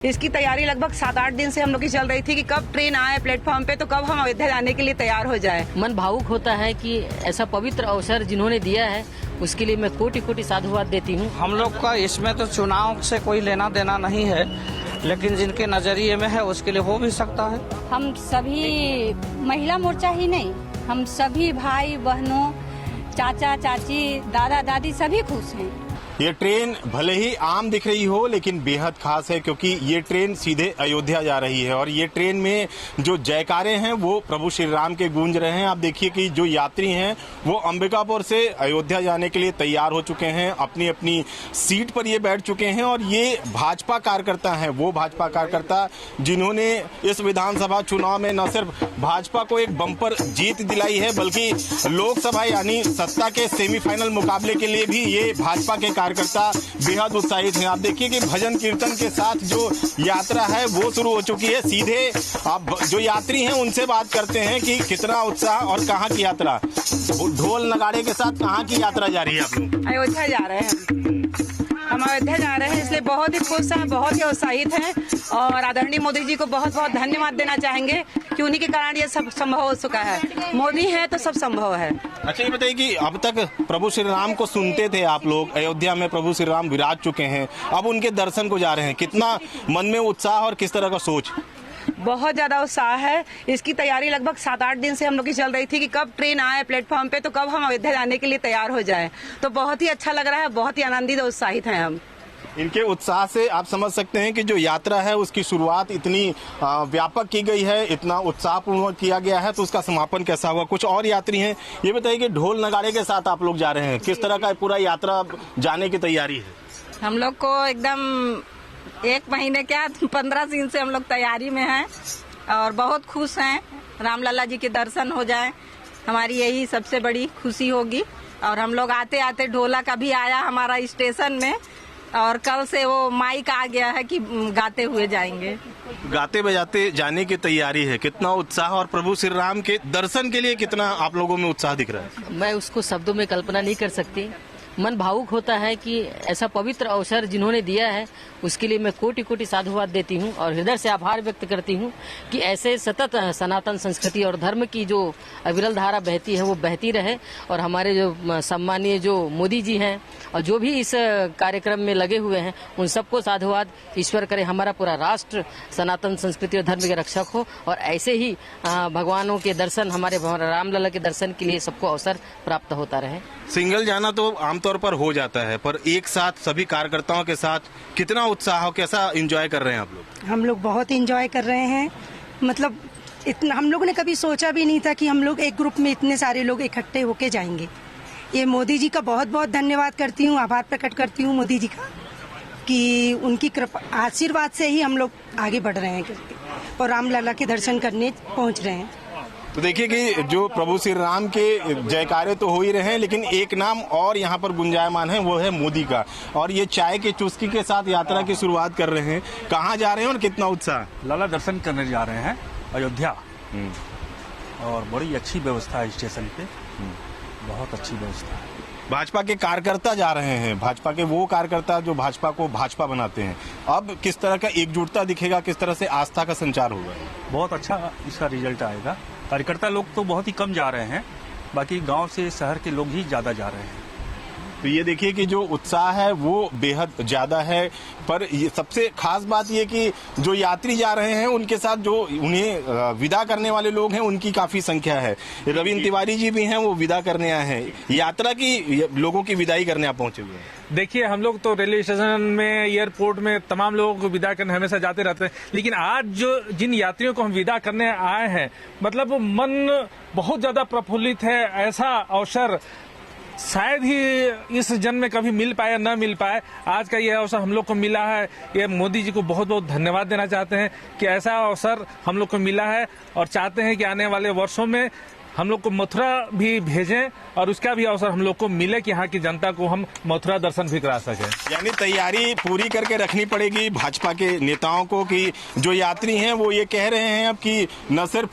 इसकी तैयारी लगभग 7-8 दिन से हम लोग की चल रही थी कि कब ट्रेन आए प्लेटफॉर्म पे तो कब हम अयोध्या जाने के लिए तैयार हो जाए। मन भावुक होता है कि ऐसा पवित्र अवसर जिन्होंने दिया है उसके लिए मैं कोटि कोटि साधुवाद देती हूँ। हम लोग का इसमें तो चुनाव से कोई लेना देना नहीं है, लेकिन जिनके नजरिए में है उसके लिए हो भी सकता है। हम सभी महिला मोर्चा ही नहीं, हम सभी भाई बहनों, चाचा चाची, दादा दादी सभी खुश हैं। ये ट्रेन भले ही आम दिख रही हो लेकिन बेहद खास है, क्योंकि ये ट्रेन सीधे अयोध्या जा रही है और ये ट्रेन में जो जयकारे हैं वो प्रभु श्री राम के गूंज रहे हैं। आप देखिए कि जो यात्री हैं वो अंबिकापुर से अयोध्या जाने के लिए तैयार हो चुके हैं, अपनी अपनी सीट पर ये बैठ चुके हैं और ये भाजपा कार्यकर्ता हैं, वो भाजपा कार्यकर्ता जिन्होंने इस विधानसभा चुनाव में न सिर्फ भाजपा को एक बम्पर जीत दिलाई है बल्कि लोकसभा यानी सत्ता के सेमीफाइनल मुकाबले के लिए भी ये भाजपा के कार्यकर्ता बेहद उत्साहित हैं। आप देखिए कि भजन कीर्तन के साथ जो यात्रा है वो शुरू हो चुकी है। सीधे आप जो यात्री हैं उनसे बात करते हैं कि कितना उत्साह और कहाँ की यात्रा, ढोल नगाड़े के साथ कहाँ की यात्रा जा रही है आप लोग? अयोध्या जा रहे हैं, हम अयोध्या जा रहे हैं, इसलिए बहुत ही खुश हैं, बहुत ही उत्साहित हैं और आदरणीय मोदी जी को बहुत बहुत धन्यवाद देना चाहेंगे कि उन्हीं के कारण ये सब संभव हो चुका है। मोदी है तो सब संभव है। अच्छा, ये बताइए कि अब तक प्रभु श्री राम को सुनते थे आप लोग, अयोध्या में प्रभु श्री राम विराज चुके हैं, अब उनके दर्शन को जा रहे हैं, कितना मन में उत्साह और किस तरह का सोच? बहुत ज्यादा उत्साह है। इसकी तैयारी लगभग 7-8 दिन से हम लोग की चल रही थी कि कब ट्रेन आए प्लेटफॉर्म पे तो कब हम अयोध्या जाने के लिए तैयार हो जाए। तो बहुत ही अच्छा लग रहा है, बहुत ही आनंदित और उत्साहित हैं हम। इनके उत्साह से आप समझ सकते हैं कि जो यात्रा है उसकी शुरुआत इतनी व्यापक की गई है, इतना उत्साहपूर्ण किया गया है, तो उसका समापन कैसा हुआ? कुछ और यात्री हैं, ये बताइए कि ढोल नगाड़े के साथ आप लोग जा रहे हैं, किस तरह का पूरा यात्रा जाने की तैयारी है? हम लोग को एकदम 1 महीने क्या 15 दिन से हम लोग तैयारी में हैं और बहुत खुश हैं। रामलला जी के दर्शन हो जाएं, हमारी यही सबसे बड़ी खुशी होगी। और हम लोग आते आते ढोलक अभी आया हमारा स्टेशन में और कल से वो माइक आ गया है कि गाते हुए जाएंगे। गाते बजाते जाने की तैयारी है, कितना उत्साह और प्रभु श्री राम के दर्शन के लिए कितना आप लोगों में उत्साह दिख रहा है? मैं उसको शब्दों में कल्पना नहीं कर सकती। मन भावुक होता है कि ऐसा पवित्र अवसर जिन्होंने दिया है उसके लिए मैं कोटि कोटि साधुवाद देती हूँ और हृदय से आभार व्यक्त करती हूँ कि ऐसे सतत सनातन संस्कृति और धर्म की जो अविरल धारा बहती है वो बहती रहे और हमारे जो सम्मानीय जो मोदी जी हैं और जो भी इस कार्यक्रम में लगे हुए हैं उन सबको साधुवाद। ईश्वर करे हमारा पूरा राष्ट्र सनातन संस्कृति और धर्म के रक्षक हो और ऐसे ही भगवानों के दर्शन, हमारे रामलला के दर्शन के लिए सबको अवसर प्राप्त होता रहे। सिंगल जाना तो आमतौर पर हो जाता है, पर एक साथ सभी कार्यकर्ताओं के साथ कितना उत्साह हो, कैसा एंजॉय कर रहे हैं आप लोग? हम लोग बहुत एंजॉय कर रहे हैं, मतलब इतना हम लोगों ने कभी सोचा भी नहीं था कि हम लोग एक ग्रुप में इतने सारे लोग इकट्ठे होके जाएंगे। ये मोदी जी का बहुत बहुत धन्यवाद करती हूँ, आभार प्रकट करती हूँ मोदी जी का कि उनकी कृपा आशीर्वाद से ही हम लोग आगे बढ़ रहे हैं और रामलला के दर्शन करने पहुँच रहे हैं। तो देखिए कि जो प्रभु श्री राम के जयकारे तो हो ही रहे हैं, लेकिन एक नाम और यहाँ पर गुंजायमान है, वो है मोदी का। और ये चाय के चुस्की के साथ यात्रा की शुरुआत कर रहे हैं। कहाँ जा रहे हैं और कितना उत्साह? लाला दर्शन करने जा रहे हैं अयोध्या और बड़ी अच्छी व्यवस्था है स्टेशन पे, बहुत अच्छी व्यवस्था है। भाजपा के कार्यकर्ता जा रहे हैं, भाजपा के वो कार्यकर्ता जो भाजपा को भाजपा बनाते हैं। अब किस तरह का एकजुटता दिखेगा, किस तरह से आस्था का संचार होगा? बहुत अच्छा इसका रिजल्ट आएगा। कार्यकर्ता लोग तो बहुत ही कम जा रहे हैं, बाकी गांव से शहर के लोग ही ज्यादा जा रहे हैं। तो ये देखिए कि जो उत्साह है वो बेहद ज्यादा है, पर ये सबसे खास बात ये कि जो यात्री जा रहे हैं उनके साथ जो उन्हें विदा करने वाले लोग हैं उनकी काफी संख्या है। रविंद्र तिवारी जी भी हैं, वो विदा करने आए हैं, यात्रा की लोगों की विदाई करने आप पहुंचे हुए हैं। देखिए, हम लोग तो रेलवे स्टेशन में, एयरपोर्ट में तमाम लोगों को विदा करने हमेशा जाते रहते हैं, लेकिन आज जो जिन यात्रियों को हम विदा करने आए हैं, मतलब मन बहुत ज्यादा प्रफुल्लित है। ऐसा अवसर शायद ही इस जन्म में कभी मिल पाए या न मिल पाए, आज का यह अवसर हम लोग को मिला है। ये मोदी जी को बहुत बहुत धन्यवाद देना चाहते हैं कि ऐसा अवसर हम लोग को मिला है और चाहते हैं कि आने वाले वर्षों में हम लोग को मथुरा भी भेजें और उसका भी अवसर हम लोग को मिले कि यहाँ की जनता को हम मथुरा दर्शन भी करा सकें। यानी तैयारी पूरी करके रखनी पड़ेगी भाजपा के नेताओं को कि जो यात्री हैं वो ये कह रहे हैं अब कि न सिर्फ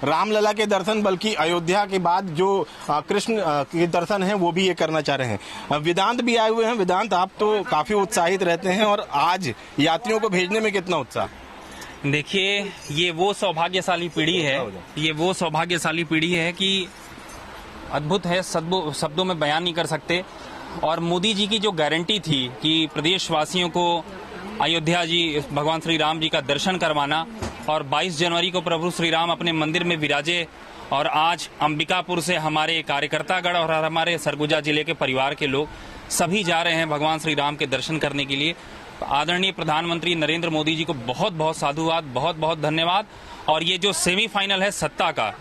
रामलला के दर्शन बल्कि अयोध्या के बाद जो कृष्ण के दर्शन हैं वो भी ये करना चाह रहे हैं। वेदांत भी आए हुए हैं। वेदांत, आप तो काफी उत्साहित रहते हैं और आज यात्रियों को भेजने में कितना उत्साह? देखिए, ये वो सौभाग्यशाली पीढ़ी है कि अद्भुत है, शब्दों में बयान नहीं कर सकते। और मोदी जी की जो गारंटी थी कि प्रदेशवासियों को अयोध्या जी भगवान श्री राम जी का दर्शन करवाना और 22 जनवरी को प्रभु श्री राम अपने मंदिर में विराजे, और आज अंबिकापुर से हमारे कार्यकर्तागण और हमारे सरगुजा जिले के परिवार के लोग सभी जा रहे हैं भगवान श्री राम के दर्शन करने के लिए। आदरणीय प्रधानमंत्री नरेंद्र मोदी जी को बहुत बहुत साधुवाद, बहुत बहुत धन्यवाद। और ये जो सेमीफाइनल है सत्ता का,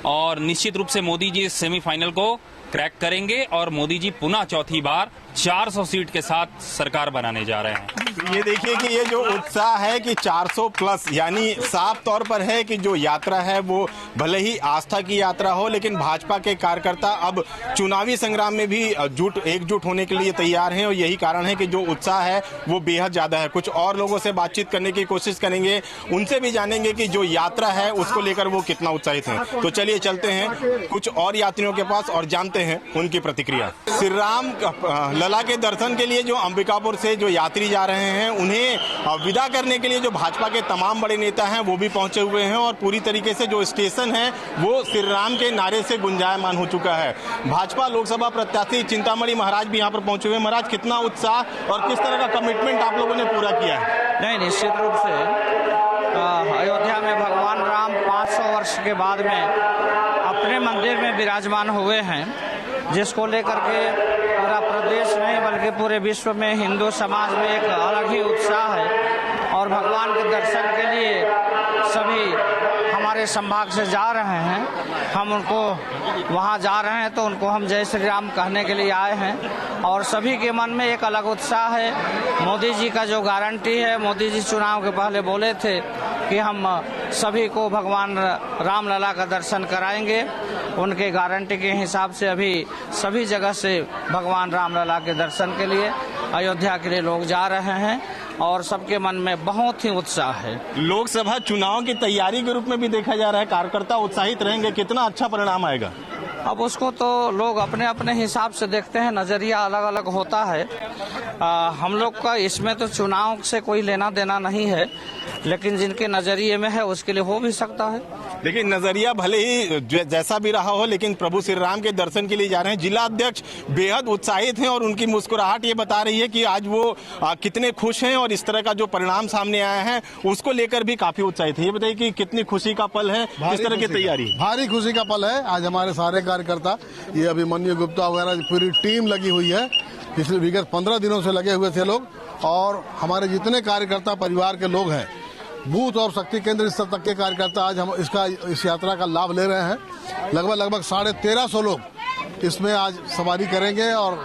और निश्चित रूप से मोदी जी इस सेमीफाइनल को क्रैक करेंगे और मोदी जी पुनः चौथी बार 400 सीट के साथ सरकार बनाने जा रहे हैं। ये देखिए कि ये जो उत्साह है कि 400 प्लस, यानी साफ तौर पर है कि जो यात्रा है वो भले ही आस्था की यात्रा हो, लेकिन भाजपा के कार्यकर्ता अब चुनावी संग्राम में भी एकजुट होने के लिए तैयार हैं और यही कारण है कि जो उत्साह है वो बेहद ज्यादा है। कुछ और लोगों से बातचीत करने की कोशिश करेंगे, उनसे भी जानेंगे कि जो यात्रा है उसको लेकर वो कितना उत्साहित हैं। तो चलिए चलते हैं कुछ और यात्रियों के पास और जानते हैं उनकी प्रतिक्रिया। श्री राम लला के दर्शन के लिए जो अंबिकापुर से जो यात्री जा रहे हैं उन्हें विदा करने के लिए जो भाजपा के तमाम बड़े नेता हैं वो भी पहुंचे हुए हैं और पूरी तरीके से जो स्टेशन है वो श्री राम के नारे से गुंजायमान हो चुका है। भाजपा लोकसभा प्रत्याशी चिंतामणि महाराज भी यहाँ पर पहुंचे हुए हैं। महाराज, कितना उत्साह और किस तरह का कमिटमेंट आप लोगों ने पूरा किया है? नहीं, निश्चित रूप से अयोध्या में भगवान राम 500 वर्ष के बाद में अपने मंदिर में विराजमान हुए हैं, जिसको लेकर के पूरा प्रदेश नहीं बल्कि पूरे विश्व में हिंदू समाज में एक अलग ही उत्साह है। और भगवान के दर्शन के लिए सभी हमारे संभाग से जा रहे हैं। हम उनको वहां जा रहे हैं तो उनको हम जय श्री राम कहने के लिए आए हैं और सभी के मन में एक अलग उत्साह है। मोदी जी का जो गारंटी है, मोदी जी चुनाव के पहले बोले थे कि हम सभी को भगवान रामलला का दर्शन कराएंगे। उनके गारंटी के हिसाब से अभी सभी जगह से भगवान रामलला के दर्शन के लिए अयोध्या के लिए लोग जा रहे हैं और सबके मन में बहुत ही उत्साह है। लोकसभा चुनाव की तैयारी के रूप में भी देखा जा रहा है, कार्यकर्ता उत्साहित रहेंगे, कितना अच्छा परिणाम आएगा? अब उसको तो लोग अपने अपने हिसाब से देखते हैं, नजरिया अलग अलग होता है। हम लोग का इसमें तो चुनाव से कोई लेना देना नहीं है, लेकिन जिनके नजरिए में है उसके लिए हो भी सकता है। लेकिन नजरिया भले ही जैसा भी रहा हो, लेकिन प्रभु श्री राम के दर्शन के लिए जा रहे हैं। जिला अध्यक्ष बेहद उत्साहित हैं और उनकी मुस्कुराहट ये बता रही है कि आज वो कितने खुश हैं और इस तरह का जो परिणाम सामने आया है उसको लेकर भी काफी उत्साहित है। ये बताइए कि कितनी खुशी का पल है, किस तरह की तैयारी? भारी खुशी का पल है। आज हमारे सारे कार्यकर्ता, ये अभिमन्यु गुप्ता वगैरह पूरी टीम लगी हुई है। पिछले विगत 15 दिनों से लगे हुए थे लोग, और हमारे जितने कार्यकर्ता परिवार के लोग हैं, बूथ और शक्ति केंद्र स्तर तक के कार्यकर्ता आज हम इस यात्रा का लाभ ले रहे हैं। लगभग 1350 लोग इसमें आज सवारी करेंगे और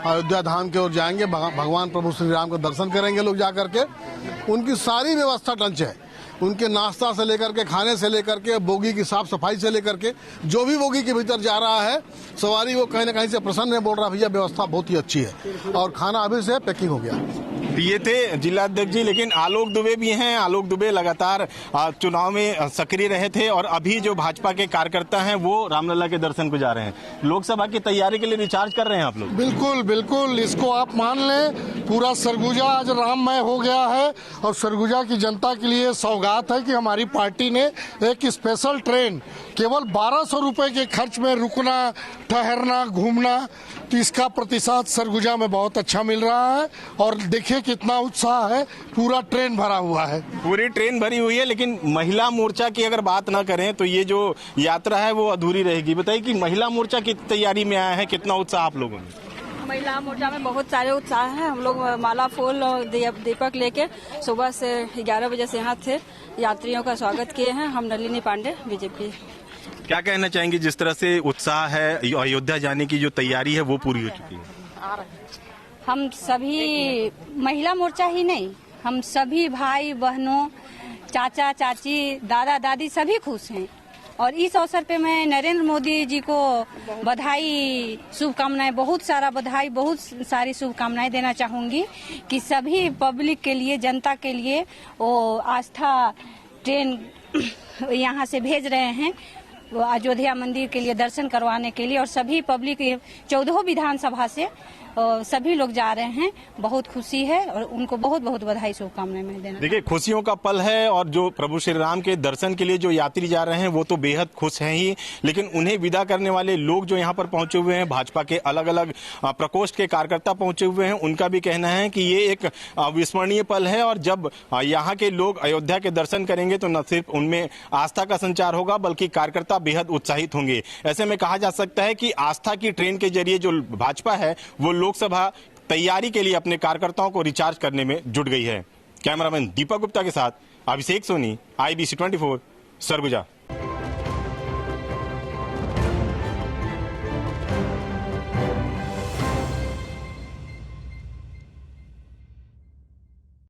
अयोध्या धाम की ओर जाएंगे। भगवान प्रभु श्री राम का दर्शन करेंगे लोग जाकर के। उनकी सारी व्यवस्था टंच है, उनके नाश्ता से लेकर के, खाने से लेकर के, बोगी की साफ सफाई से लेकर के, जो भी बोगी के भीतर जा रहा है सवारी वो कहीं न कहीं से प्रसन्न है, बोल रहा भैया व्यवस्था बहुत ही अच्छी है और खाना अभी से पैकिंग हो गया। ये थे जिला अध्यक्ष जी। लेकिन आलोक दुबे भी हैं। आलोक दुबे लगातार चुनाव में सक्रिय रहे थे और अभी जो भाजपा के कार्यकर्ता हैं वो रामलला के दर्शन को जा रहे हैं। लोकसभा की तैयारी के लिए रिचार्ज कर रहे हैं आप लोग? बिल्कुल बिल्कुल, इसको आप मान लें, पूरा सरगुजा आज राममय हो गया है और सरगुजा की जनता के लिए सौगात है कि हमारी पार्टी ने एक स्पेशल ट्रेन केवल 1200 रुपए के खर्च में रुकना, ठहरना, घूमना, तो इसका प्रतिशत सरगुजा में बहुत अच्छा मिल रहा है। और देखिए कितना उत्साह है, पूरा ट्रेन भरा हुआ है। पूरी ट्रेन भरी हुई है। लेकिन महिला मोर्चा की अगर बात ना करें तो ये जो यात्रा है वो अधूरी रहेगी। बताइए कि महिला मोर्चा की तैयारी में आया है, कितना उत्साह आप लोगों में? महिला मोर्चा में बहुत सारे उत्साह है। हम लोग माला फूल और दीपक लेके सुबह से 11 बजे से यहाँ थे, यात्रियों का स्वागत किए हैं। हम नलिनी पांडे, बीजेपी। क्या कहना चाहेंगे, जिस तरह से उत्साह है, अयोध्या जाने की जो तैयारी है वो पूरी हो चुकी है? हम सभी महिला मोर्चा ही नहीं, हम सभी भाई बहनों, चाचा चाची, दादा दादी सभी खुश हैं और इस अवसर पे मैं नरेंद्र मोदी जी को बधाई, शुभकामनाएं, बहुत सारा बधाई, बहुत सारी शुभकामनाएं देना चाहूंगी कि सभी पब्लिक के लिए, जनता के लिए वो आस्था ट्रेन यहाँ से भेज रहे हैं अयोध्या मंदिर के लिए दर्शन करवाने के लिए, और सभी पब्लिक 14 विधानसभा से सभी लोग जा रहे हैं। बहुत खुशी है और उनको बहुत बहुत बधाई, शुभकामनाएं मैं देना। देखिए, खुशियों का पल है और जो प्रभु श्री राम के दर्शन के लिए जो यात्री जा रहे हैं वो तो बेहद खुश हैं ही, लेकिन उन्हें विदा करने वाले लोग जो यहाँ पर पहुंचे हुए हैं, भाजपा के अलग अलग प्रकोष्ठ के कार्यकर्ता पहुंचे हुए हैं, उनका भी कहना है कि ये एक अविस्मरणीय पल है और जब यहाँ के लोग अयोध्या के दर्शन करेंगे तो न सिर्फ उनमें आस्था का संचार होगा बल्कि कार्यकर्ता बेहद उत्साहित होंगे। ऐसे में कहा जा सकता है कि आस्था की ट्रेन के जरिए जो भाजपा है वो लोकसभा तैयारी के लिए अपने कार्यकर्ताओं को रिचार्ज करने में जुट गई है। कैमरामैन दीपक गुप्ता के साथ अभिषेक सोनी, IBC 24, सरगुजा।